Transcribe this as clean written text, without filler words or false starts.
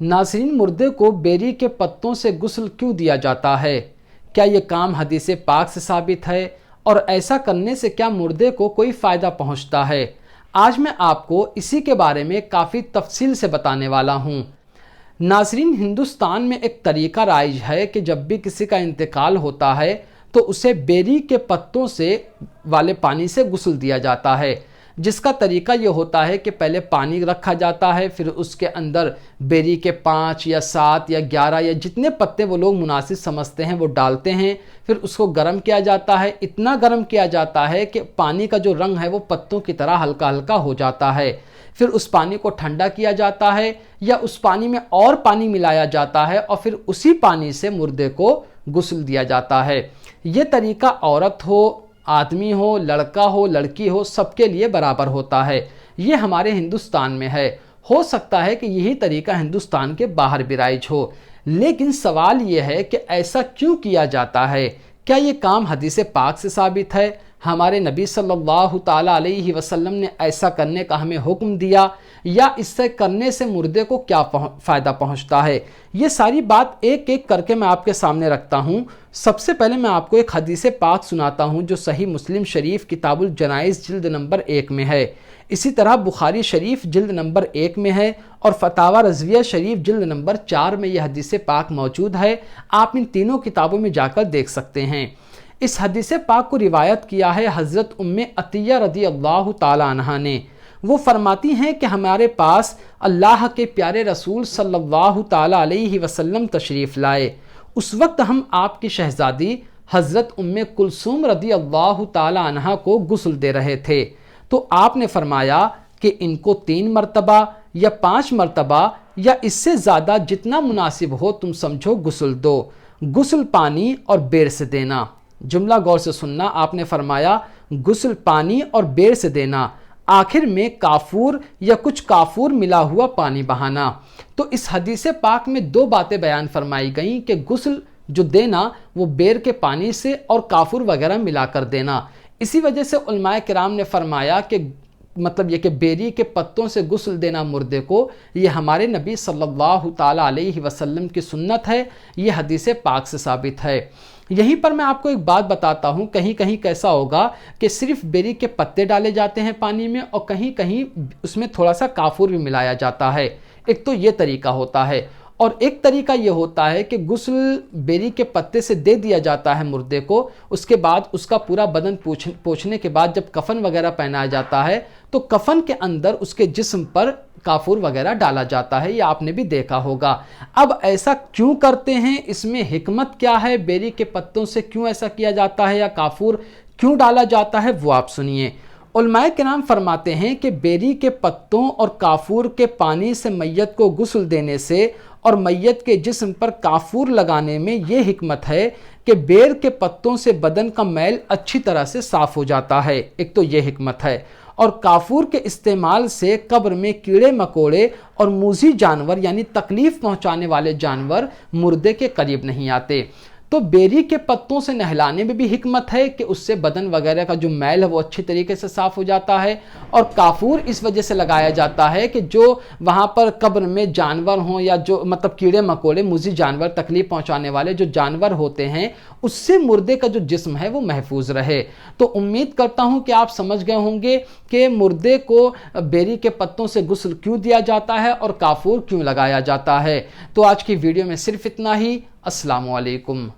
नाज़रीन, मुर्दे को बेरी के पत्तों से गुस्ल क्यों दिया जाता है? क्या ये काम हदीस पाक से साबित है और ऐसा करने से क्या मुर्दे को कोई फ़ायदा पहुंचता है? आज मैं आपको इसी के बारे में काफ़ी तफसील से बताने वाला हूँ। नाज़रीन, हिंदुस्तान में एक तरीका राइज है कि जब भी किसी का इंतकाल होता है तो उसे बेरी के पत्तों से वाले पानी से गुस्ल दिया जाता है, जिसका तरीका ये होता है कि पहले पानी रखा जाता है, फिर उसके अंदर बेरी के 5 या 7 या 11 या जितने पत्ते वो लोग मुनासिब समझते हैं वो डालते हैं। फिर उसको गर्म किया जाता है, इतना गर्म किया जाता है कि पानी का जो रंग है वो पत्तों की तरह हल्का हल्का हो जाता है। फिर उस पानी को ठंडा किया जाता है या उस पानी में और पानी मिलाया जाता है और फिर उसी पानी से मुर्दे को गुस्ल दिया जाता है। ये तरीका औरत हो, आदमी हो, लड़का हो, लड़की हो, सबके लिए बराबर होता है। ये हमारे हिंदुस्तान में है। हो सकता है कि यही तरीका हिंदुस्तान के बाहर भी राइज हो, लेकिन सवाल ये है कि ऐसा क्यों किया जाता है? क्या ये काम हदीस पाक से साबित है? हमारे नबी सल्लल्लाहु ताला अलैहि वसल्लम ने ऐसा करने का हमें हुक्म दिया, या इससे करने से मुर्दे को क्या फ़ायदा पहुंचता है? ये सारी बात एक एक करके मैं आपके सामने रखता हूँ। सबसे पहले मैं आपको एक हदीस पाक सुनाता हूँ जो सही मुस्लिम शरीफ किताबुल जनाइज़ जिल्द नंबर 1 में है। इसी तरह बुखारी शरीफ जिल्द नंबर 1 में है और फतावा रज़विया शरीफ जिल्द नंबर 4 में यह हदीस पाक मौजूद है। आप इन तीनों किताबों में जाकर देख सकते हैं। इस हदीस पाक को रिवायत किया है हज़रत उम्मे अतिया रज़ी अल्लाह ताला अन्हा ने। वो फरमाती हैं कि हमारे पास अल्लाह के प्यारे रसूल सल्लल्लाहु ताला अलैहि वसल्लम तशरीफ़ लाए। उस वक्त हम आपकी शहज़ादी हज़रत उम्मे कुलसूम रज़ी अल्लाह ताला अन्हा को गुस्ल दे रहे थे, तो आपने फरमाया कि इनको 3 मरतबा या 5 मरतबा या इससे ज़्यादा जितना मुनासिब हो तुम समझो गुस्ल दो। गुस्ल पानी और बेर से देना। जुमला गौर से सुनना, आपने फरमाया गुस्ल पानी और बेर से देना, आखिर में काफूर या कुछ काफूर मिला हुआ पानी बहाना। तो इस हदीस पाक में 2 बातें बयान फरमाई गई कि गुस्ल जो देना वो बेर के पानी से और काफूर वगैरह मिलाकर देना। इसी वजह से उलमाए किराम ने फरमाया कि मतलब ये कि बेरी के पत्तों से गुस्ल देना मुर्दे को, ये हमारे नबी सल्लल्लाहु ताला अलैहि वसल्लम की सुन्नत है। ये हदीस पाक से साबित है। यहीं पर मैं आपको एक बात बताता हूँ, कहीं कहीं कैसा होगा कि सिर्फ बेरी के पत्ते डाले जाते हैं पानी में और कहीं कहीं उसमें थोड़ा सा काफूर भी मिलाया जाता है। एक तो ये तरीका होता है, और एक तरीका ये होता है कि गुस्ल बेरी के पत्ते से दे दिया जाता है मुर्दे को। उसके बाद उसका पूरा बदन पोंछने के बाद जब कफन वगैरह पहनाया जाता है तो कफन के अंदर उसके जिस्म पर काफूर वगैरह डाला जाता है। ये आपने भी देखा होगा। अब ऐसा क्यों करते हैं, इसमें हिकमत क्या है? बेरी के पत्तों से क्यों ऐसा किया जाता है या काफूर क्यों डाला जाता है, वो आप सुनिए। उलमाए किराम फरमाते हैं कि बेरी के पत्तों और काफूर के पानी से मैयत को गुस्ल देने से और मैयत के जिस्म पर काफूर लगाने में ये हिकमत है कि बेर के पत्तों से बदन का मैल अच्छी तरह से साफ हो जाता है। एक तो ये हिकमत है। और काफूर के इस्तेमाल से कब्र में कीड़े मकोड़े और मूज़ी जानवर यानी तकलीफ़ पहुंचाने वाले जानवर मुर्दे के करीब नहीं आते। तो बेरी के पत्तों से नहलाने में भी हिकमत है कि उससे बदन वगैरह का जो मैल है वो अच्छी तरीके से साफ़ हो जाता है। और काफूर इस वजह से लगाया जाता है कि जो वहाँ पर कब्र में जानवर हों या जो मतलब कीड़े मकोड़े मूज़ी जानवर तकलीफ़ पहुँचाने वाले जो जानवर होते हैं, उससे मुर्दे का जो जिस्म है वो महफूज रहे। तो उम्मीद करता हूँ कि आप समझ गए होंगे कि मुर्दे को बेरी के पत्तों से गुस्ल क्यों दिया जाता है और काफूर क्यों लगाया जाता है। तो आज की वीडियो में सिर्फ इतना ही। अस्सलामु अलैकुम।